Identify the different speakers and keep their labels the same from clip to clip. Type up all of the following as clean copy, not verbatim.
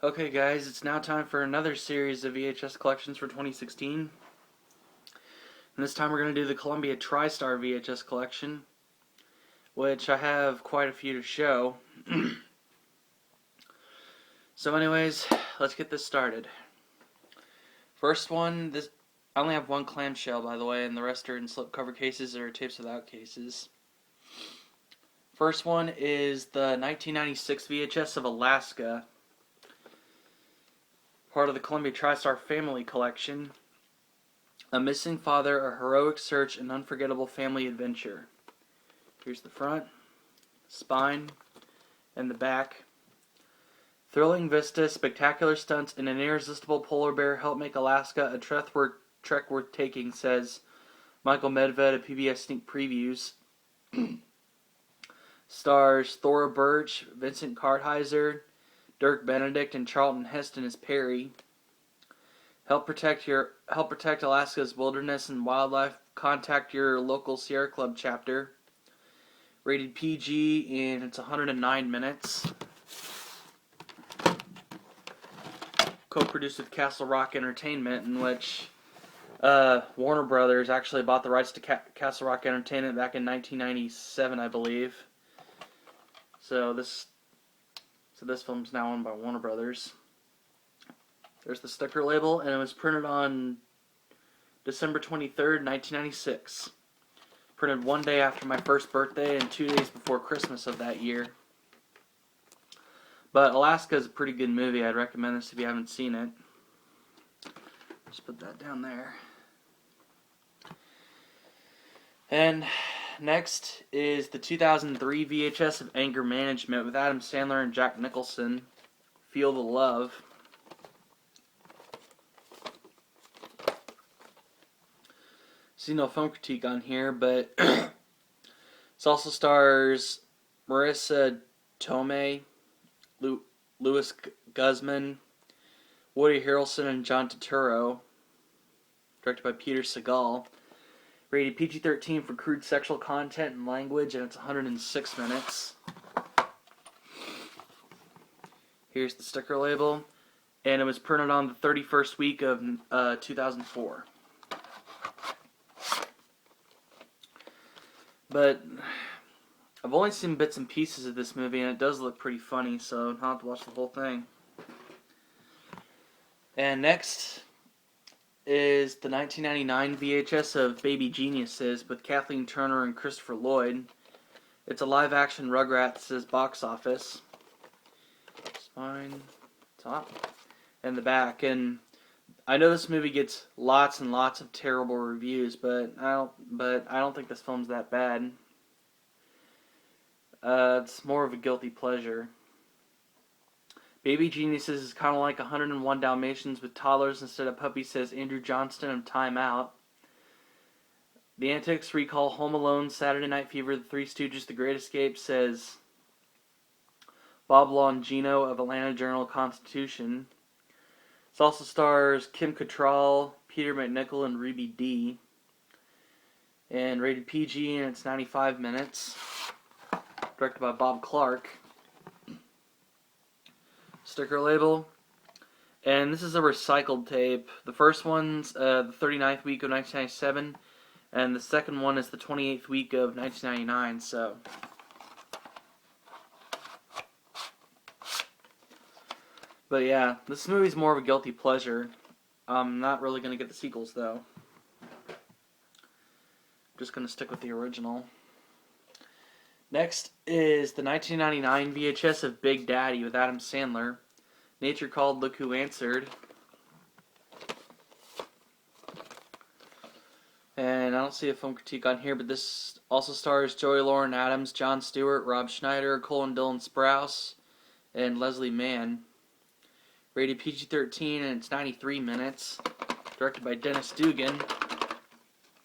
Speaker 1: Okay guys, it's now time for another series of VHS Collections for 2016. And this time we're going to do the Columbia Tristar VHS Collection, which I have quite a few to show. So anyways, let's get this started. First one, I only have one clamshell by the way, and the rest are in slipcover cases or tapes without cases. First one is the 1996 VHS of Alaska, part of the Columbia Tristar Family Collection. A Missing Father, A Heroic Search, An Unforgettable Family Adventure. Here's the front, spine, and the back. Thrilling vista, spectacular stunts, and an irresistible polar bear help make Alaska a trek worth taking, says Michael Medved of PBS Sneak Previews. Stars Thora Birch, Vincent Kartheiser, Dirk Benedict, and Charlton Heston as Perry. Help protect Alaska's wilderness and wildlife. Contact your local Sierra Club chapter. Rated PG, and it's 109 minutes. Co-produced with Castle Rock Entertainment, in which Warner Brothers actually bought the rights to Castle Rock Entertainment back in 1997, I believe. So this film's now owned by Warner Brothers. There's the sticker label, and it was printed on December 23rd, 1996. Printed one day after my first birthday and 2 days before Christmas of that year. But Alaska is a pretty good movie. I'd recommend this if you haven't seen it. Just put that down there. And next is the 2003 VHS of Anger Management with Adam Sandler and Jack Nicholson. Feel the Love. See no film critique on here, but it also stars Marissa Tomei, Louis Guzman, Woody Harrelson, and John Turturro. Directed by Peter Segal. Rated PG-13 for crude sexual content and language, and it's 106 minutes. Here's the sticker label, and it was printed on the 31st week of 2004. But I've only seen bits and pieces of this movie, and it does look pretty funny, so I'll have to watch the whole thing. And next is the 1999 VHS of Baby Geniuses with Kathleen Turner and Christopher Lloyd. It's a live-action Rugrats' box office. Spine, top, and the back. And I know this movie gets lots and lots of terrible reviews, but I don't think this film's that bad. It's more of a guilty pleasure. Baby Geniuses is kind of like 101 Dalmatians with toddlers instead of puppies, says Andrew Johnston of Time Out. The antics recall Home Alone, Saturday Night Fever, The Three Stooges, The Great Escape, says Bob Longino of Atlanta Journal-Constitution. It also stars Kim Cattrall, Peter McNichol, and Ruby Dee. And rated PG, and it's 95 minutes. Directed by Bob Clark. Sticker label. And this is a recycled tape. The first one's the 39th week of 1997, and the second one is the 28th week of 1999, so. But yeah, this movie's more of a guilty pleasure. I'm not really going to get the sequels, though. Just going to stick with the original. Next is the 1999 VHS of Big Daddy with Adam Sandler. Nature Called, Look Who Answered. And I don't see a film critique on here, but this also stars Joey Lauren Adams, Jon Stewart, Rob Schneider, Colin Dillon Sprouse, and Leslie Mann. Rated PG-13, and it's 93 minutes. Directed by Dennis Dugan.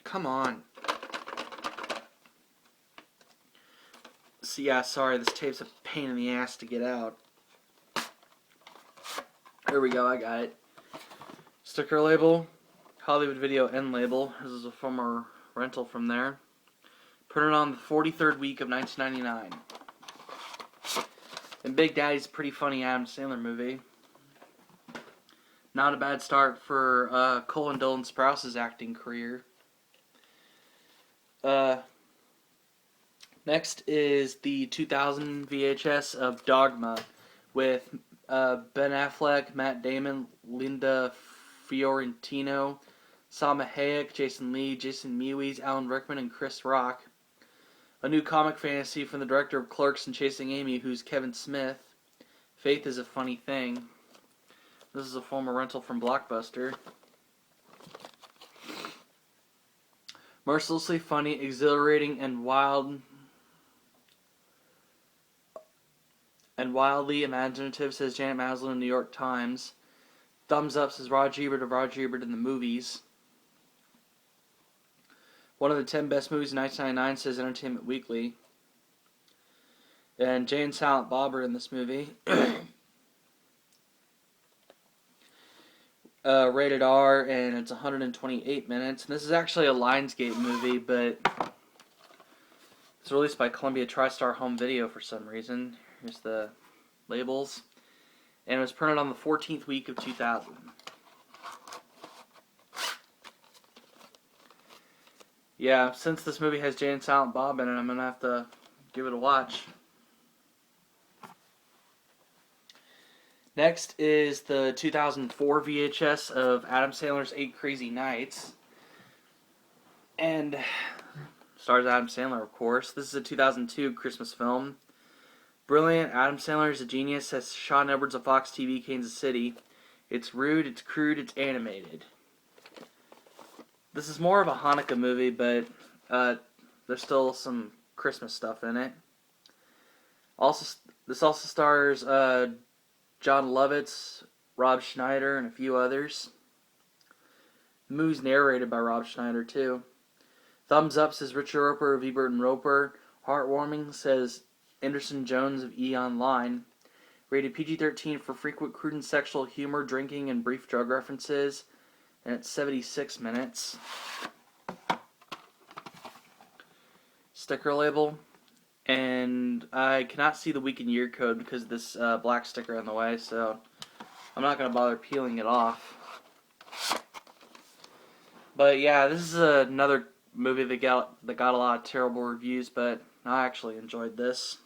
Speaker 1: Come on. So yeah, sorry, this tape's a pain in the ass to get out. There we go, I got it. Sticker label, Hollywood Video end label. This is a former rental from there. Printed on the 43rd week of 1999. And Big Daddy's a pretty funny Adam Sandler movie. Not a bad start for Cole and Dylan Sprouse's acting career. Next is the 2000 VHS of Dogma with Ben Affleck, Matt Damon, Linda Fiorentino, Salma Hayek, Jason Lee, Jason Mewes, Alan Rickman, and Chris Rock. A new comic fantasy from the director of Clerks and Chasing Amy, who's Kevin Smith. Faith is a funny thing. This is a former rental from Blockbuster. Mercilessly funny, exhilarating, and wildly imaginative, says Janet Maslin in the New York Times. Thumbs up, says Roger Ebert of Roger Ebert in the Movies. One of the 10 best movies in 1999, says Entertainment Weekly. And Jay and Silent Bob are in this movie. Rated R, and it's 128 minutes. And this is actually a Lionsgate movie, but it's released by Columbia TriStar Home Video for some reason. Here's the labels. And it was printed on the 14th week of 2000. Yeah, since this movie has Jay and Silent Bob in it, I'm going to have to give it a watch. Next is the 2004 VHS of Adam Sandler's 8 Crazy Nights. And stars Adam Sandler, of course. This is a 2002 Christmas film. Brilliant, Adam Sandler is a genius, says Sean Edwards of Fox TV, Kansas City. It's rude, it's crude, it's animated. This is more of a Hanukkah movie, but there's still some Christmas stuff in it. This also stars John Lovitz, Rob Schneider, and a few others. The movie's narrated by Rob Schneider, too. Thumbs up, says Richard Roper of Ebert and Roper. Heartwarming, says Anderson Jones of E! Online. Rated PG-13 for frequent crude and sexual humor, drinking, and brief drug references. And it's 76 minutes. Sticker label. And I cannot see the week and year code because of this black sticker in the way, so I'm not going to bother peeling it off. But yeah, this is another movie that got a lot of terrible reviews, but I actually enjoyed this.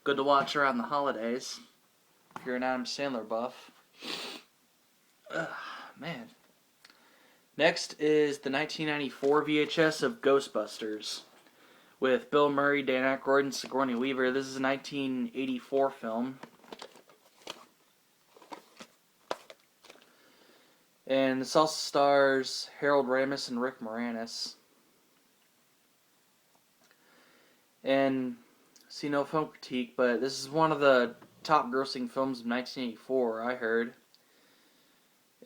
Speaker 1: Good to watch around the holidays if you're an Adam Sandler buff. Man. Next is the 1994 VHS of Ghostbusters with Bill Murray, Dan Aykroyd, and Sigourney Weaver. This is a 1984 film. And this also stars Harold Ramis and Rick Moranis. And see, no film critique, but this is one of the top grossing films of 1984, I heard.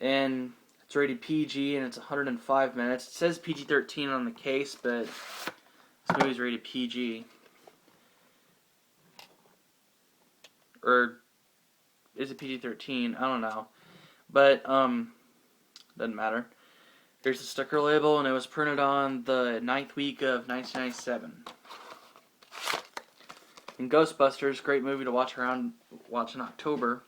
Speaker 1: And it's rated PG, and it's 105 minutes. It says PG-13 on the case, but this movie's rated PG. Or is it PG-13? I don't know. But, doesn't matter. Here's the sticker label, and it was printed on the 9th week of 1997. And Ghostbusters, great movie to watch in October.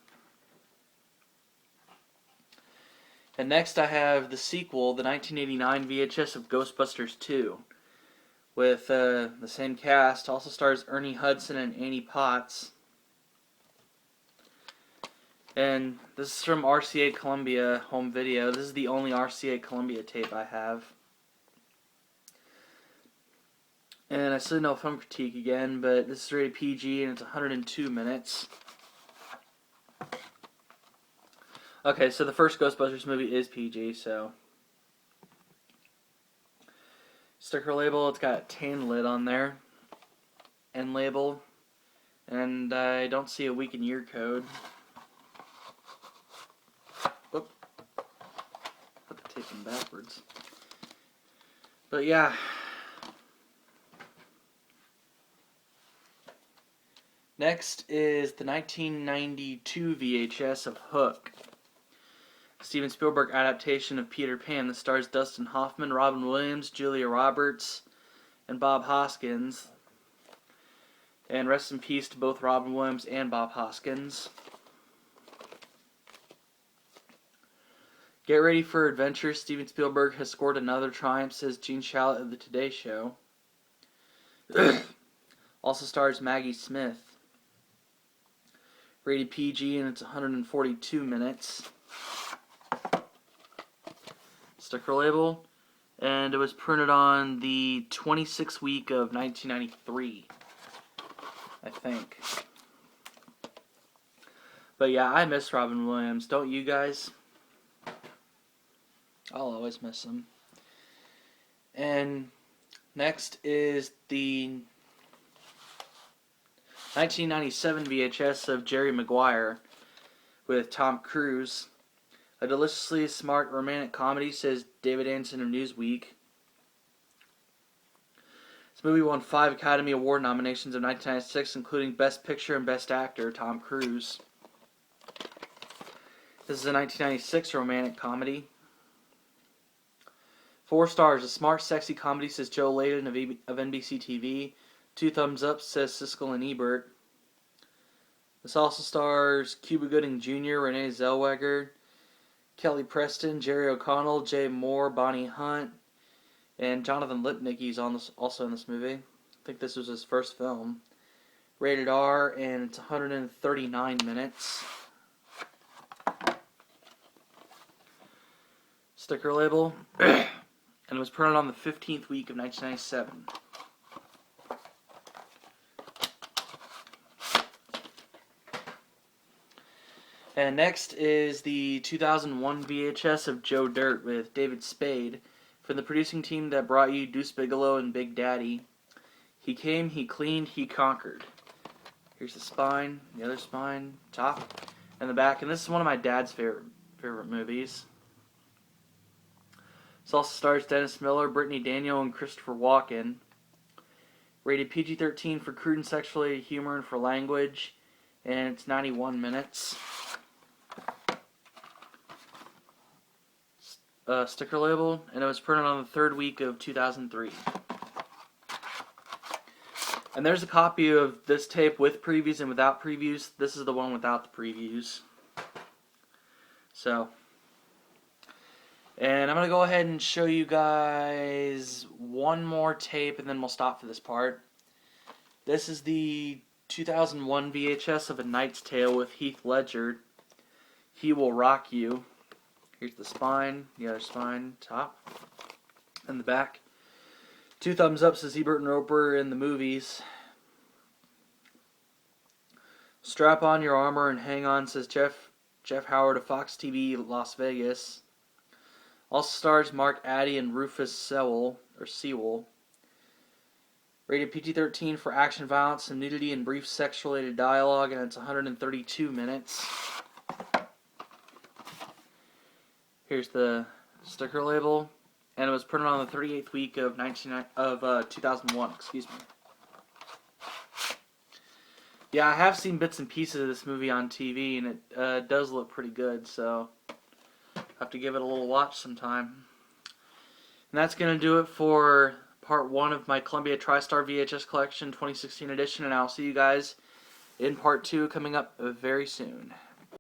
Speaker 1: And next I have the sequel, the 1989 VHS of Ghostbusters 2. With the same cast. Also stars Ernie Hudson and Annie Potts. And this is from RCA Columbia Home Video. This is the only RCA Columbia tape I have. And I still no film critique again, but this is rated PG and it's 102 minutes. Okay, so the first Ghostbusters movie is PG, so. Sticker label, it's got a tan lid on there. End label. And I don't see a week and year code. Whoop. Put the tape in backwards. But yeah. Next is the 1992 VHS of Hook. Steven Spielberg adaptation of Peter Pan that stars Dustin Hoffman, Robin Williams, Julia Roberts, and Bob Hoskins. And rest in peace to both Robin Williams and Bob Hoskins. Get ready for adventure. Steven Spielberg has scored another triumph, says Gene Shalit of the Today Show. Also stars Maggie Smith. Rated PG, and it's 142 minutes. Sticker label. And it was printed on the 26th week of 1993, I think. But yeah, I miss Robin Williams. Don't you guys? I'll always miss him. And next is the 1997 VHS of Jerry Maguire with Tom Cruise. A deliciously smart romantic comedy, says David Anson of Newsweek. This movie won 5 Academy Award nominations in 1996, including Best Picture and Best Actor, Tom Cruise. This is a 1996 romantic comedy. 4 stars. A smart, sexy comedy, says Joe Layden of NBC TV. 2 thumbs up, says Siskel and Ebert. This also stars Cuba Gooding Jr., Renee Zellweger, Kelly Preston, Jerry O'Connell, Jay Moore, Bonnie Hunt, and Jonathan Lipnicki's also in this movie. I think this was his first film. Rated R, and it's 139 minutes. Sticker label. And it was printed on the 15th week of 1997. And next is the 2001 VHS of Joe Dirt with David Spade from the producing team that brought you Deuce Bigalow and Big Daddy. He came, he cleaned, he conquered. Here's the spine, the other spine, top, and the back. And this is one of my dad's favorite movies. This also stars Dennis Miller, Brittany Daniel, and Christopher Walken. Rated PG-13 for crude and sexual humor and for language. And it's 91 minutes. Sticker label, and it was printed on the 3rd week of 2003. And there's a copy of this tape with previews and without previews. This is the one without the previews. So, and I'm going to go ahead and show you guys one more tape, and then we'll stop for this part. This is the 2001 VHS of A Knight's Tale with Heath Ledger. He Will Rock You. Here's the spine, the other spine, top, and the back. 2 thumbs up, says Ebert and Roper in the movies. Strap on your armor and hang on, says Jeff Howard of Fox TV Las Vegas. Also stars Mark Addy and Rufus Sewell. Rated PG-13 for action, violence, and nudity and brief sex-related dialogue, and it's 132 minutes. Here's the sticker label, and it was printed on the 38th week of 2001. Excuse me. Yeah, I have seen bits and pieces of this movie on TV, and it does look pretty good. So I'll have to give it a little watch sometime. And that's gonna do it for part 1 of my Columbia Tristar VHS Collection 2016 edition, and I'll see you guys in part 2 coming up very soon.